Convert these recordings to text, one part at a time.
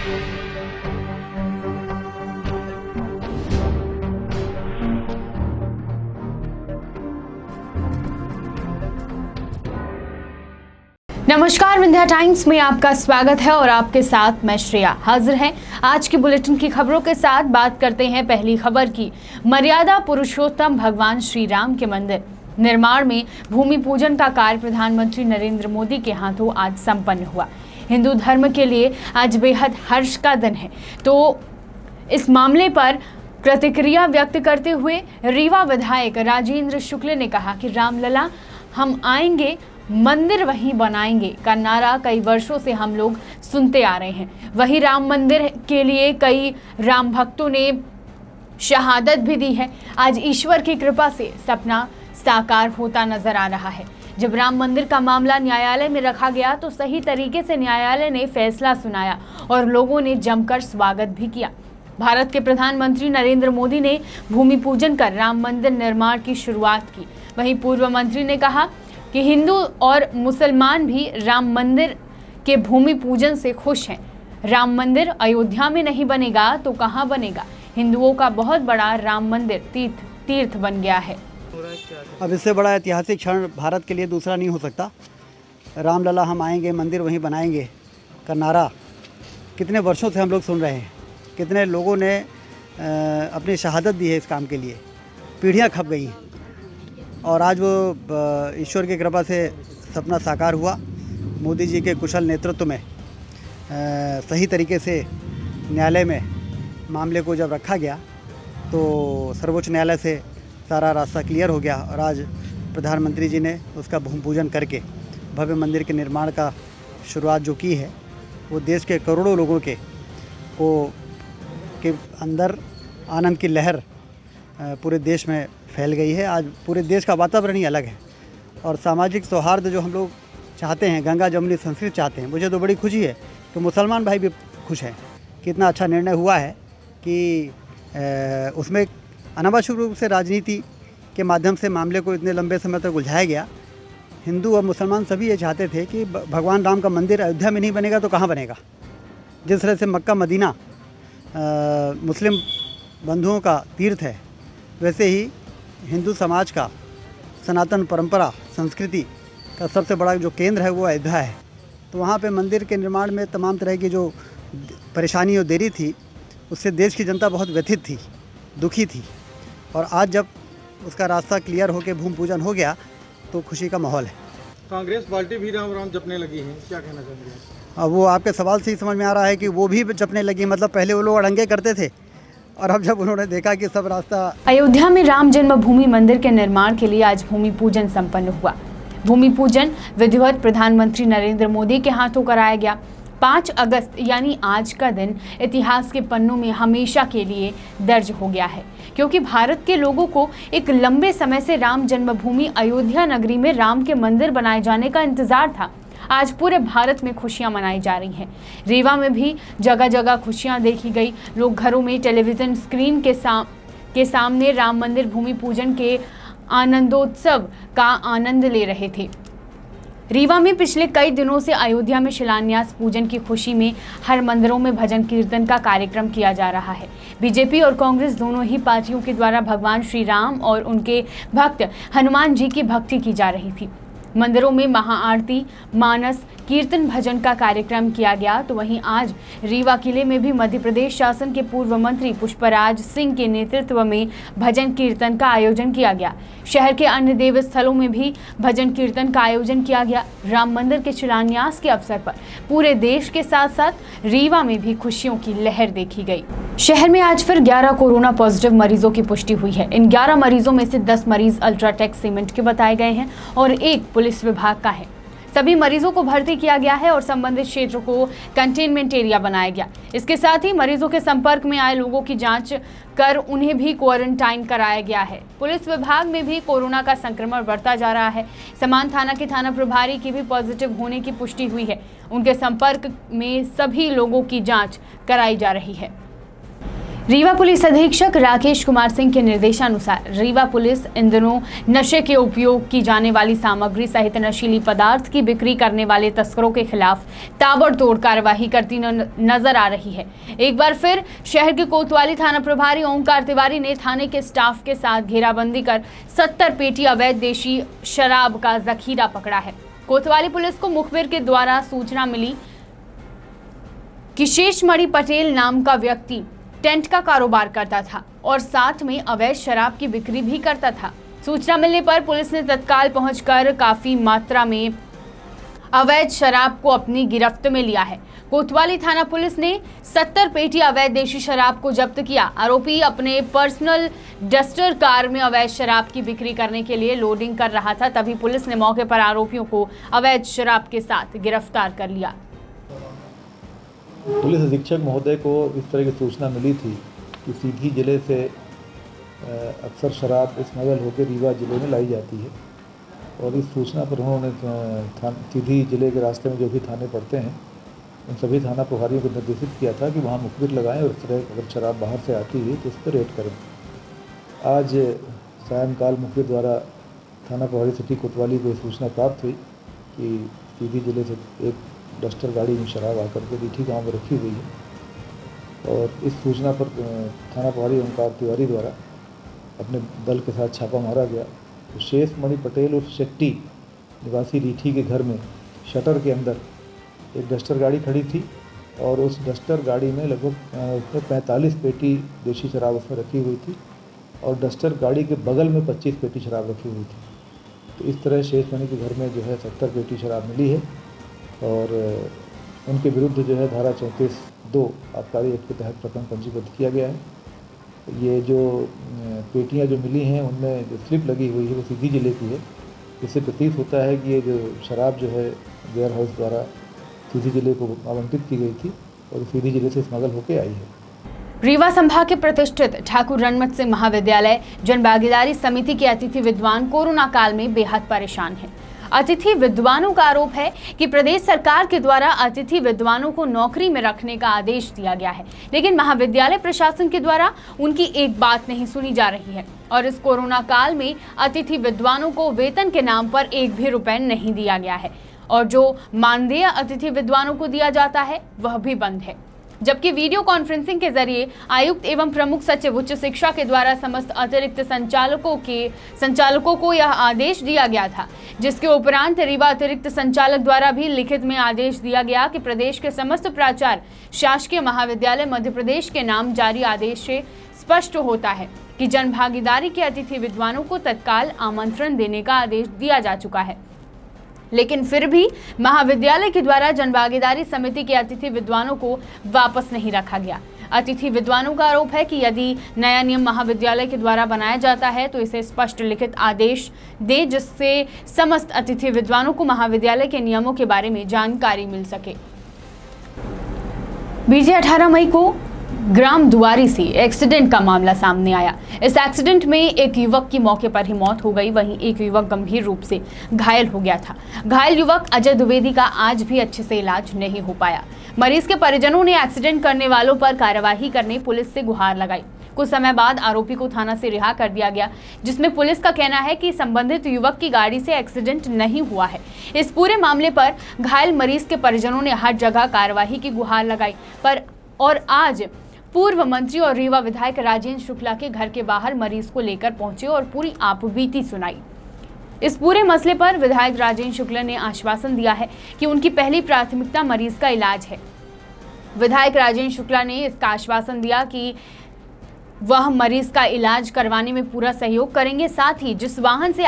नमस्कार, विंध्या टाइम्स में आपका स्वागत है और आपके साथ मैं श्रेया हाजिर है आज की बुलेटिन की खबरों के साथ। बात करते हैं पहली खबर की। मर्यादा पुरुषोत्तम भगवान श्री राम के मंदिर निर्माण में भूमि पूजन का कार्य प्रधानमंत्री नरेंद्र मोदी के हाथों आज संपन्न हुआ। हिंदू धर्म के लिए आज बेहद हर्ष का दिन है। तो इस मामले पर प्रतिक्रिया व्यक्त करते हुए रीवा विधायक राजेंद्र शुक्ल ने कहा कि रामलला हम आएंगे, मंदिर वहीं बनाएंगे का नारा कई वर्षों से हम लोग सुनते आ रहे हैं। वहीं राम मंदिर के लिए कई राम भक्तों ने शहादत भी दी है। आज ईश्वर की कृपा से सपना साकार होता नजर आ रहा है। जब राम मंदिर का मामला न्यायालय में रखा गया तो सही तरीके से न्यायालय ने फैसला सुनाया और लोगों ने जमकर स्वागत भी किया। भारत के प्रधानमंत्री नरेंद्र मोदी ने भूमि पूजन कर राम मंदिर निर्माण की शुरुआत की। वहीं पूर्व मंत्री ने कहा कि हिंदू और मुसलमान भी राम मंदिर के भूमि पूजन से खुश हैं। राम मंदिर अयोध्या में नहीं बनेगा तो कहां बनेगा। हिंदुओं का बहुत बड़ा राम मंदिर तीर्थ बन गया है। अब इससे बड़ा ऐतिहासिक क्षण भारत के लिए दूसरा नहीं हो सकता। रामलला हम आएंगे, मंदिर वहीं बनाएंगे का नारा कितने वर्षों से हम लोग सुन रहे हैं। कितने लोगों ने अपनी शहादत दी है इस काम के लिए, पीढ़ियाँ खप गई हैं और आज वो ईश्वर की कृपा से सपना साकार हुआ। मोदी जी के कुशल नेतृत्व में सही तरीके से न्यायालय में मामले को जब रखा गया तो सर्वोच्च न्यायालय से सारा रास्ता क्लियर हो गया और आज प्रधानमंत्री जी ने उसका भूमि पूजन करके भव्य मंदिर के निर्माण का शुरुआत जो की है वो देश के करोड़ों लोगों के अंदर आनंद की लहर पूरे देश में फैल गई है। आज पूरे देश का वातावरण ही अलग है और सामाजिक सौहार्द जो हम लोग चाहते हैं, गंगा जमुनी संस्कृति चाहते हैं, मुझे तो बड़ी खुशी है कि मुसलमान भाई भी खुश हैं कि इतना अच्छा निर्णय हुआ है कि उसमें अनावश्यक रूप से राजनीति के माध्यम से मामले को इतने लंबे समय तक उलझाया गया। हिंदू और मुसलमान सभी ये चाहते थे कि भगवान राम का मंदिर अयोध्या में नहीं बनेगा तो कहाँ बनेगा। जिस तरह से मक्का मदीना मुस्लिम बंधुओं का तीर्थ है, वैसे ही हिंदू समाज का सनातन परंपरा संस्कृति का सबसे बड़ा जो केंद्र है वो अयोध्या है। तो वहाँ पे मंदिर के निर्माण में तमाम तरह की जो परेशानी और देरी थी उससे देश की जनता बहुत व्यथित थी, दुखी थी और आज जब उसका रास्ता क्लियर होकर भूमि पूजन हो गया तो खुशी का माहौल है। कांग्रेस पार्टी भी राम राम जपने लगी है, क्या कहना चाहेंगे? अब वो आपके सवाल से ही समझ में आ रहा है कि वो भी जपने लगी। मतलब पहले वो लोग अड़ंगे करते थे और अब जब उन्होंने देखा कि सब रास्ता। अयोध्या में राम जन्मभूमि मंदिर के निर्माण के लिए आज भूमि पूजन संपन्न हुआ। भूमि पूजन विधिवत प्रधानमंत्री नरेंद्र मोदी के हाथों कराया गया। 5 अगस्त यानी आज का दिन इतिहास के पन्नों में हमेशा के लिए दर्ज हो गया है, क्योंकि भारत के लोगों को एक लंबे समय से राम जन्मभूमि अयोध्या नगरी में राम के मंदिर बनाए जाने का इंतजार था। आज पूरे भारत में खुशियां मनाई जा रही हैं। रीवा में भी जगह जगह खुशियां देखी गई। लोग घरों में टेलीविजन स्क्रीन के सामने राम मंदिर भूमि पूजन के आनंदोत्सव का आनंद ले रहे थे। रीवा में पिछले कई दिनों से अयोध्या में शिलान्यास पूजन की खुशी में हर मंदिरों में भजन कीर्तन का कार्यक्रम किया जा रहा है। बीजेपी और कांग्रेस दोनों ही पार्टियों के द्वारा भगवान श्री राम और उनके भक्त हनुमान जी की भक्ति की जा रही थी। मंदिरों में महाआरती, मानस कीर्तन भजन का कार्यक्रम किया गया। तो वहीं आज रीवा किले में भी मध्य प्रदेश शासन के पूर्व मंत्री पुष्पराज सिंह के नेतृत्व में भजन कीर्तन का आयोजन किया गया। शहर के अन्य देव स्थलों में भी भजन कीर्तन का आयोजन किया गया। राम मंदिर के शिलान्यास के अवसर पर पूरे देश के साथ साथ रीवा में भी खुशियों की लहर देखी गई। शहर में आज फिर 11 कोरोना पॉजिटिव मरीजों की पुष्टि हुई है। इन 11 मरीजों में से 10 मरीज अल्ट्राटेक सीमेंट के बताए गए हैं और 1 पुलिस विभाग का है। सभी मरीजों को भर्ती किया गया है और संबंधित क्षेत्र को कंटेनमेंट एरिया बनाया गया। इसके साथ ही मरीजों के संपर्क में आए लोगों की जांच कर उन्हें भी क्वारंटाइन कराया गया है। पुलिस विभाग में भी कोरोना का संक्रमण बढ़ता जा रहा है। समान थाना के थाना प्रभारी की भी पॉजिटिव होने की पुष्टि हुई है। उनके संपर्क में सभी लोगों की जांच कराई जा रही है। रीवा पुलिस अधीक्षक राकेश कुमार सिंह के निर्देशानुसार रीवा पुलिस इन दिनों नशे के उपयोग की जाने वाली सामग्री सहित नशीली पदार्थ की बिक्री करने वाले तस्करों के खिलाफ ताबड़तोड़ कार्रवाई करती नजर आ रही है। एक बार फिर शहर के कोतवाली थाना प्रभारी ओमकार तिवारी ने थाने के स्टाफ के साथ घेराबंदी कर 70 पेटी अवैध देशी शराब का जखीरा पकड़ा है। कोतवाली पुलिस को मुखबिर के द्वारा सूचना मिली कि शेषमणि पटेल नाम का व्यक्ति टेंट का कारोबार करता था और साथ में अवैध शराब की बिक्री भी करता था। सूचना मिलने पर पुलिस ने तत्काल पहुंचकर काफी मात्रा में अवैध शराब को अपनी गिरफ्त में लिया है। कोतवाली थाना पुलिस ने 70 पेटी अवैध देशी शराब को जब्त किया। आरोपी अपने पर्सनल डस्टर कार में अवैध शराब की बिक्री करने के लिए लोडिंग कर रहा था, तभी पुलिस ने मौके पर आरोपियों को अवैध शराब के साथ गिरफ्तार कर लिया। पुलिस अधीक्षक महोदय को इस तरह की सूचना मिली थी कि सीधी जिले से अक्सर शराब स्मगल होकर रीवा जिले में लाई जाती है और इस सूचना पर उन्होंने सीधी जिले के रास्ते में जो भी थाने पड़ते हैं उन सभी थाना प्रभारियों को निर्देशित किया था कि वहाँ मुखबिर लगाएं और इस तरह अगर शराब बाहर से आती है तो उस पर रेड करें। आज सायंकाल मुखबिर द्वारा थाना प्रभारी सिटी कोतवाली को सूचना प्राप्त हुई कि सीधी जिले से एक डस्टर गाड़ी में शराब आकर के रीठी गाँव में रखी हुई है और इस सूचना पर थाना प्रभारी ओमकार तिवारी द्वारा अपने दल के साथ छापा मारा गया। तो शेषमणि पटेल उर्फ शेट्टी निवासी रीठी के घर में शटर के अंदर एक डस्टर गाड़ी खड़ी थी और उस डस्टर गाड़ी में लगभग 45 पेटी देशी शराब उसमें रखी हुई थी और डस्टर गाड़ी के बगल में 25 पेटी शराब रखी हुई थी। तो इस तरह शेषमणि के घर में जो है 70 पेटी शराब मिली है और उनके विरुद्ध जो है धारा 34(2) आबकारी एक्ट के तहत प्रकरण पंजीबद्ध किया गया है। ये जो पेटियां जो मिली हैं उनमें जो स्लिप लगी हुई है वो सीधी जिले की है। इससे प्रतीत होता है कि ये जो शराब जो है वेयर हाउस द्वारा सीधी जिले को आवंटित की गई थी और सीधी जिले से स्मगल होकर आई है। रीवा संभाग के प्रतिष्ठित ठाकुर रणमत सिंह महाविद्यालय जन भागीदारी समिति के अतिथि विद्वान कोरोना काल में बेहद परेशान हैं। अतिथि विद्वानों का आरोप है कि प्रदेश सरकार के द्वारा अतिथि विद्वानों को नौकरी में रखने का आदेश दिया गया है, लेकिन महाविद्यालय प्रशासन के द्वारा उनकी एक बात नहीं सुनी जा रही है और इस कोरोना काल में अतिथि विद्वानों को वेतन के नाम पर एक भी रुपए नहीं दिया गया है और जो मानदेय अतिथि विद्वानों को दिया जाता है वह भी बंद है। जबकि वीडियो कॉन्फ्रेंसिंग के जरिए आयुक्त एवं प्रमुख सचिव उच्च शिक्षा के द्वारा समस्त अतिरिक्त संचालकों को यह आदेश दिया गया था, जिसके उपरांत रीवा अतिरिक्त संचालक द्वारा भी लिखित में आदेश दिया गया कि प्रदेश के समस्त प्राचार्य शासकीय महाविद्यालय मध्य प्रदेश के नाम जारी आदेश से स्पष्ट होता है कि जन भागीदारी के अतिथि विद्वानों को तत्काल आमंत्रण देने का आदेश दिया जा चुका है, लेकिन फिर भी महाविद्यालय के द्वारा जनभागीदारी समिति के अतिथि विद्वानों को वापस नहीं रखा गया। अतिथि विद्वानों का आरोप है कि यदि नया नियम महाविद्यालय के द्वारा बनाया जाता है तो इसे स्पष्ट लिखित आदेश दे, जिससे समस्त अतिथि विद्वानों को महाविद्यालय के नियमों के बारे में जानकारी मिल सके। बीते 18 मई को ग्राम दुआरी से एक्सीडेंट का मामला सामने आया। इस एक्सीडेंट में एक युवक की मौके पर ही मौत हो गई, वहीं एक युवक गंभीर रूप से घायल हो गया था। घायल युवक अजय द्विवेदी का आज भी अच्छे से इलाज नहीं हो पाया। मरीज के परिजनों ने एक्सीडेंट करने वालों पर कार्यवाही करने पुलिस से गुहार लगाई। कुछ समय बाद आरोपी को थाना से रिहा कर दिया गया, जिसमें पुलिस का कहना है कि संबंधित युवक की गाड़ी से एक्सीडेंट नहीं हुआ है। इस पूरे मामले पर घायल मरीज के परिजनों ने हर जगह कार्यवाही की गुहार लगाई और आज पूर्व मंत्री और रीवा विधायक राजेंद्र शुक्ला के घर के बाहर मरीज को लेकर पहुंचे और पूरी आपबीती सुनाई। इस पूरे मसले पर विधायक राजेंद्र शुक्ला ने आश्वासन दिया है कि उनकी पहली प्राथमिकता मरीज का इलाज है। विधायक राजेंद्र शुक्ला ने इसका आश्वासन दिया कि वह मरीज का इलाज करवाने में पूरा सहयोग करेंगे, साथ ही जिस वाहन से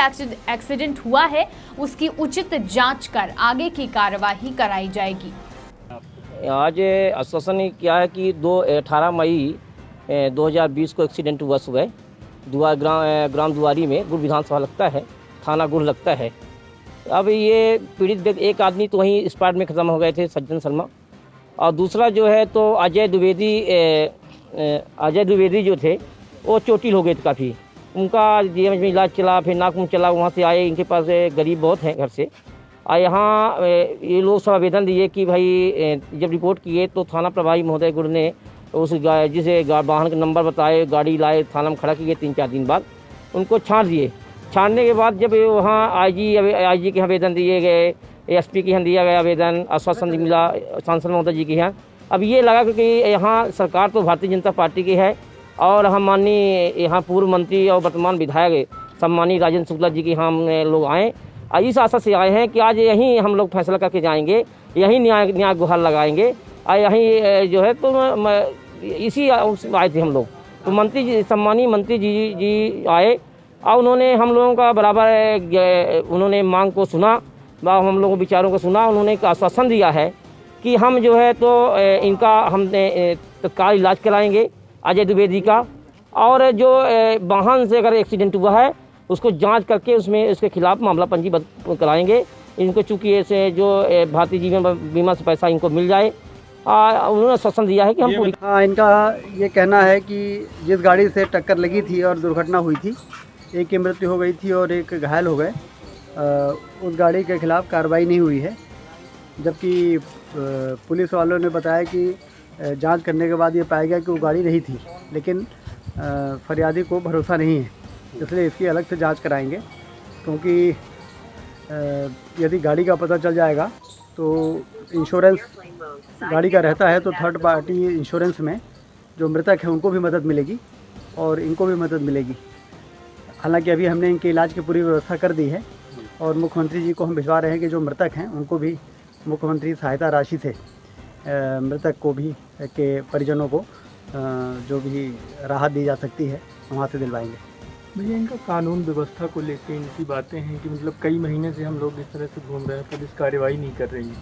एक्सीडेंट हुआ है उसकी उचित जांच कर आगे की कार्यवाही कराई जाएगी। आज आश्वासन किया है कि 18 मई 2020 को एक्सीडेंट हुआ सुबह ग्राम दुआरी में, गुड़ विधानसभा लगता है, थाना गुड़ लगता है। अब ये पीड़ित एक आदमी तो वहीं स्पॉट में ख़त्म हो गए थे, सज्जन शर्मा, और दूसरा जो है तो अजय द्विवेदी जो थे वो चोटिल हो गए थे काफ़ी। उनका जीएमएच में इलाज चला, फिर नागपुर चला, वहाँ से आए। इनके पास गरीब बहुत हैं घर से, और यहाँ ये लोग सब आवेदन दिए कि भाई जब रिपोर्ट किए तो थाना प्रभारी महोदय गुड़ ने जिसे वाहन का नंबर बताए, गाड़ी लाए, थाना में खड़ा किए, 3-4 दिन बाद उनको छांट दिए। छानने के बाद जब वहाँ आईजी के यहाँ आवेदन दिए गए, एसपी के यहाँ दिया गया आवेदन, आश्वासन मिला सांसद महोदय जी के यहाँ। अब ये लगा कि यहाँ सरकार तो भारतीय जनता पार्टी की है और हम माननीय यहाँ पूर्व मंत्री और वर्तमान विधायक सम्मानीय राजेंद्र शुक्ला जी के यहाँ हम लोग आए, इस आशा से आए हैं कि आज यहीं हम लोग फैसला करके जाएंगे, यहीं न्याय गुहार लगाएंगे और यहीं जो है तो इसी आए थे हम लोग। तो मंत्री जी, सम्मानीय मंत्री जी आए और उन्होंने हम लोगों का बराबर उन्होंने मांग को सुना, हम लोगों विचारों को सुना। उन्होंने एक आश्वासन दिया है कि हम जो है तो इनका हम तत्काल इलाज कराएंगे अजय द्विवेदी का, और जो वाहन से अगर एक्सीडेंट हुआ है उसको जांच करके उसमें उसके खिलाफ मामला पंजीबद्ध कराएंगे। इनको चूँकि ऐसे जो भारतीय जीवन बीमा से पैसा इनको मिल जाए, उन्होंने आश्वासन दिया है कि हम पूरी। हाँ, इनका ये कहना है कि जिस गाड़ी से टक्कर लगी थी और दुर्घटना हुई थी, एक की मृत्यु हो गई थी और एक घायल हो गए, उस गाड़ी के खिलाफ़ कार्रवाई नहीं हुई है, जबकि पुलिस वालों ने बताया कि जांच करने के बाद ये पाया गया कि वो गाड़ी नहीं थी, लेकिन फरियादी को भरोसा नहीं है, इसलिए इसकी अलग से जांच कराएंगे। क्योंकि यदि गाड़ी का पता चल जाएगा तो इंश्योरेंस गाड़ी का रहता है, तो थर्ड पार्टी इंश्योरेंस में जो मृतक हैं उनको भी मदद मिलेगी और इनको भी मदद मिलेगी। हालांकि अभी हमने इनके इलाज की पूरी व्यवस्था कर दी है और मुख्यमंत्री जी को हम भिजवा रहे हैं कि जो मृतक हैं उनको भी मुख्यमंत्री सहायता राशि से मृतक को भी के परिजनों को जो भी राहत दी जा सकती है वहाँ से दिलवाएंगे। भैया, इनका कानून व्यवस्था को लेकर इनकी बातें हैं कि मतलब कई महीने से हम लोग इस तरह से घूम रहे हैं, पुलिस कार्रवाई नहीं कर रही है।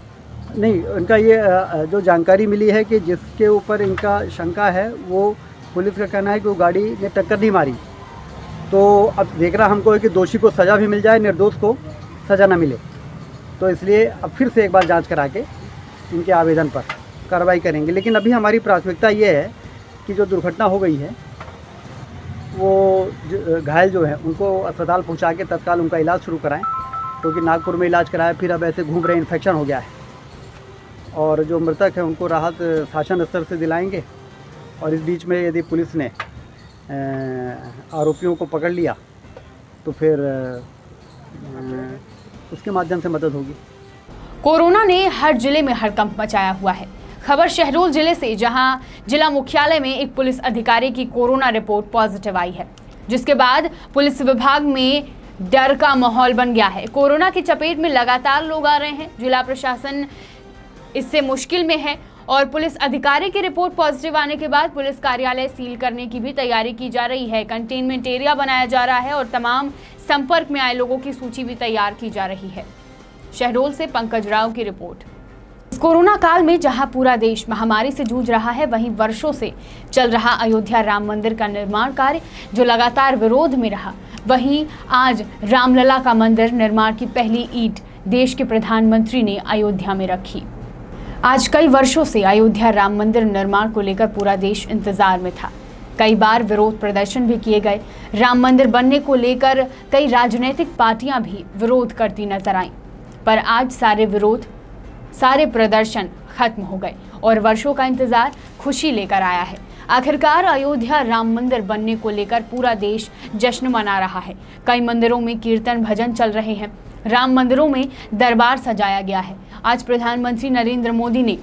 नहीं, उनका ये जो जानकारी मिली है कि जिसके ऊपर इनका शंका है वो पुलिस का कहना है कि वो गाड़ी ने टक्कर नहीं मारी। तो अब देखना हमको है कि दोषी को सज़ा भी मिल जाए, निर्दोष को सज़ा ना मिले। तो इसलिए अब फिर से एक बार जांच करा के इनके आवेदन पर कार्रवाई करेंगे। लेकिन अभी हमारी प्राथमिकता ये है कि जो दुर्घटना हो गई है वो घायल जो है उनको अस्पताल पहुंचा के तत्काल उनका इलाज शुरू कराएं, क्योंकि नागपुर में इलाज कराया, फिर अब ऐसे घूम रहे इन्फेक्शन हो गया है। और जो मृतक है उनको राहत शासन स्तर से दिलाएंगे। और इस बीच में यदि पुलिस ने आरोपियों को पकड़ लिया तो फिर उसके माध्यम से मदद होगी। कोरोना ने हर जिले में हड़कंप मचाया हुआ है। खबर शहडोल जिले से, जहां जिला मुख्यालय में एक पुलिस अधिकारी की कोरोना रिपोर्ट पॉजिटिव आई है, जिसके बाद पुलिस विभाग में डर का माहौल बन गया है। कोरोना की चपेट में लगातार लोग आ रहे हैं, जिला प्रशासन इससे मुश्किल में है और पुलिस अधिकारी की रिपोर्ट पॉजिटिव आने के बाद पुलिस कार्यालय सील करने की भी तैयारी की जा रही है। कंटेनमेंट एरिया बनाया जा रहा है और तमाम संपर्क में आए लोगों की सूची भी तैयार की जा रही है। शहडोल से पंकज राव की रिपोर्ट। कोरोना काल में जहां पूरा देश महामारी से जूझ रहा है, वहीं वर्षों से चल रहा अयोध्या राम मंदिर का निर्माण कार्य जो लगातार विरोध में रहा, वहीं आज रामलला का मंदिर निर्माण की पहली ईंट देश के प्रधानमंत्री ने अयोध्या में रखी। आज कई वर्षों से अयोध्या राम मंदिर निर्माण को लेकर पूरा देश इंतजार में था। कई बार विरोध प्रदर्शन भी किए गए। राम मंदिर बनने को लेकर कई राजनीतिक पार्टियां भी विरोध करती नजर आईं, पर आज सारे विरोध, सारे प्रदर्शन खत्म हो गए और वर्षों का इंतजार खुशी लेकर आया है। आखिरकार अयोध्या राम मंदिर बनने को लेकर पूरा देश जश्न मना रहा है। कई मंदिरों में कीर्तन भजन चल रहे हैं। राम मंदिरों में दरबार सजाया गया है। आज प्रधानमंत्री नरेंद्र मोदी ने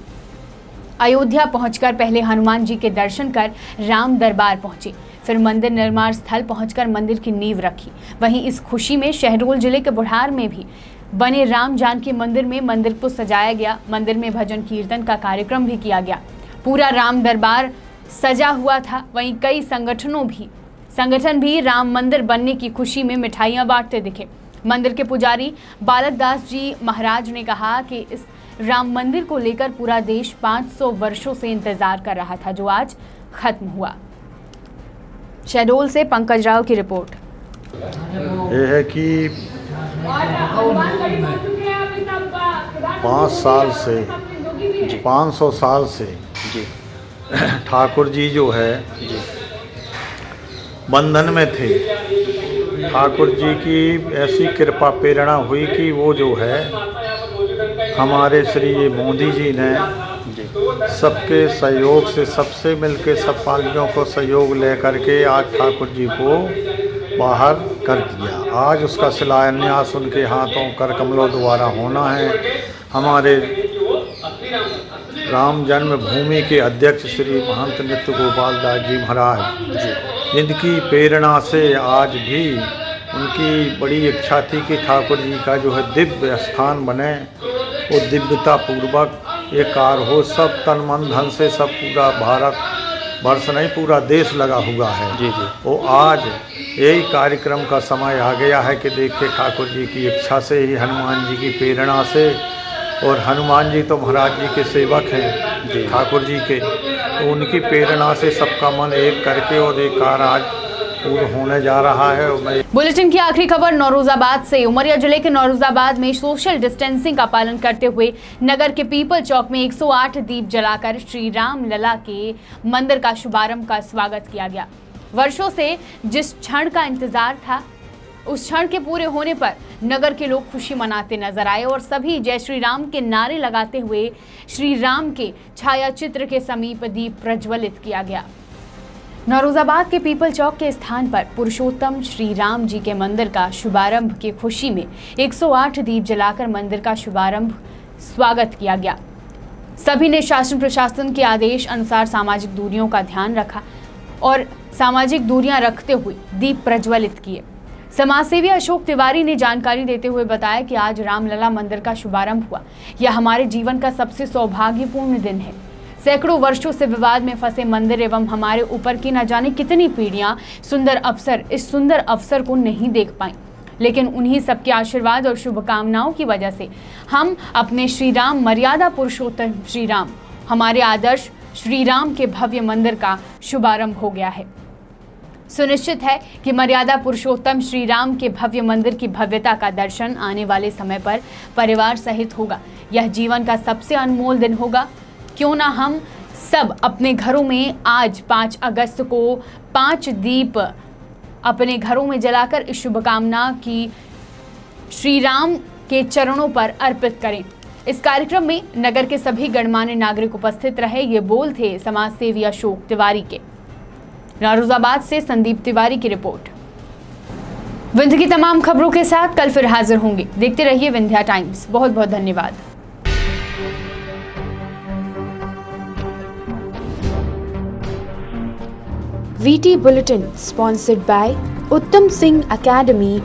अयोध्या पहुंचकर पहले हनुमान जी के दर्शन कर राम दरबार पहुंचे, फिर मंदिर निर्माण स्थल पहुंचकर मंदिर की नींव रखी। वहीं इस खुशी में शहडोल जिले के बुढ़ार में भी बने राम जानकी मंदिर में मंदिर को सजाया गया। मंदिर में भजन कीर्तन का कार्यक्रम भी किया गया। पूरा राम दरबार सजा हुआ था। वहीं कई संगठन भी राम मंदिर बनने की खुशी में मिठाइयां बांटते दिखे। मंदिर के पुजारी बालक दास जी महाराज ने कहा कि इस राम मंदिर को लेकर पूरा देश 500 वर्षों से इंतजार कर रहा था, जो आज खत्म हुआ। शहडोल से पंकज राव की रिपोर्ट। ये है कि 500 साल से ठाकुर जी जो है बंधन में थे। ठाकुर जी की ऐसी कृपा प्रेरणा हुई कि वो जो है हमारे श्री मोदी जी ने सबके सहयोग से सबसे मिलके सब पार्टियों को सहयोग लेकर के आज ठाकुर जी को बाहर कर दिया। आज उसका शिलान्यास उनके हाथों कर कमलों द्वारा होना है। हमारे राम जन्मभूमि के अध्यक्ष श्री महंत नित्य गोपाल दास जी महाराज, जिनकी प्रेरणा से आज भी उनकी बड़ी इच्छा थी कि ठाकुर जी का जो है दिव्य स्थान बने, वो दिव्यता पूर्वक ये कार्य हो। सब तन मन धन से सब पूरा भारत वर्ष नहीं पूरा देश लगा हुआ है। जी जी। वो आज यही कार्यक्रम का समय आ गया है कि देखिए ठाकुर जी की इच्छा से ही, हनुमान जी की प्रेरणा से, और हनुमान जी तो महाराज जी के सेवक हैं ठाकुर जी के, तो उनकी प्रेरणा से सबका मन एक करके और एक कार्य आज पूर्ण होने जा रहा है। और बुलेटिन की आखिरी खबर नौरोजाबाद से। उमरिया जिले के नौरोजाबाद में सोशल डिस्टेंसिंग का पालन करते हुए नगर के पीपल चौक में 108 दीप जलाकर श्री राम लला के मंदिर का शुभारंभ का स्वागत किया गया। वर्षों से जिस क्षण का इंतजार था, उस क्षण के पूरे होने पर नगर के लोग खुशी मनाते नजर आए और सभी जय श्री राम के नारे लगाते हुए श्री राम के छाया चित्र के समीप दीप प्रज्वलित किया गया। नौरोजाबाद के पीपल चौक के स्थान पर पुरुषोत्तम श्री राम जी के मंदिर का शुभारंभ की खुशी में 108 दीप जलाकर मंदिर का शुभारंभ स्वागत किया गया। सभी ने शासन प्रशासन के आदेश अनुसार सामाजिक दूरियों का ध्यान रखा और सामाजिक दूरियां रखते हुए दीप प्रज्वलित किए। समाजसेवी अशोक तिवारी ने जानकारी देते हुए बताया कि आज रामलला मंदिर का शुभारंभ हुआ। यह हमारे जीवन का सबसे सौभाग्यपूर्ण दिन है। सैकड़ों वर्षों से विवाद में फंसे मंदिर एवं हमारे ऊपर की न जाने कितनी पीढ़ियां इस सुंदर अवसर को नहीं देख पाई, लेकिन उन्हीं सबके आशीर्वाद और शुभकामनाओं की वजह से हम अपने श्री राम मर्यादा पुरुषोत्तम श्री राम, हमारे आदर्श श्री राम के भव्य मंदिर का शुभारंभ हो गया है। सुनिश्चित है कि मर्यादा पुरुषोत्तम श्री राम के भव्य मंदिर की भव्यता का दर्शन आने वाले समय पर परिवार सहित होगा। यह जीवन का सबसे अनमोल दिन होगा। क्यों ना हम सब अपने घरों में आज 5 अगस्त को 5 दीप अपने घरों में जलाकर इस शुभकामना की श्री राम के चरणों पर अर्पित करें। इस कार्यक्रम में नगर के सभी गणमान्य नागरिक उपस्थित रहे। ये बोल थे समाज सेवी अशोक तिवारी के। नौरोजाबाद से संदीप तिवारी की रिपोर्ट। विंध्य की तमाम खबरों के साथ कल फिर हाजिर होंगे। देखते रहिए विंध्या टाइम्स। बहुत बहुत धन्यवाद। VT Bulletin sponsored by Uttam Singh Academy,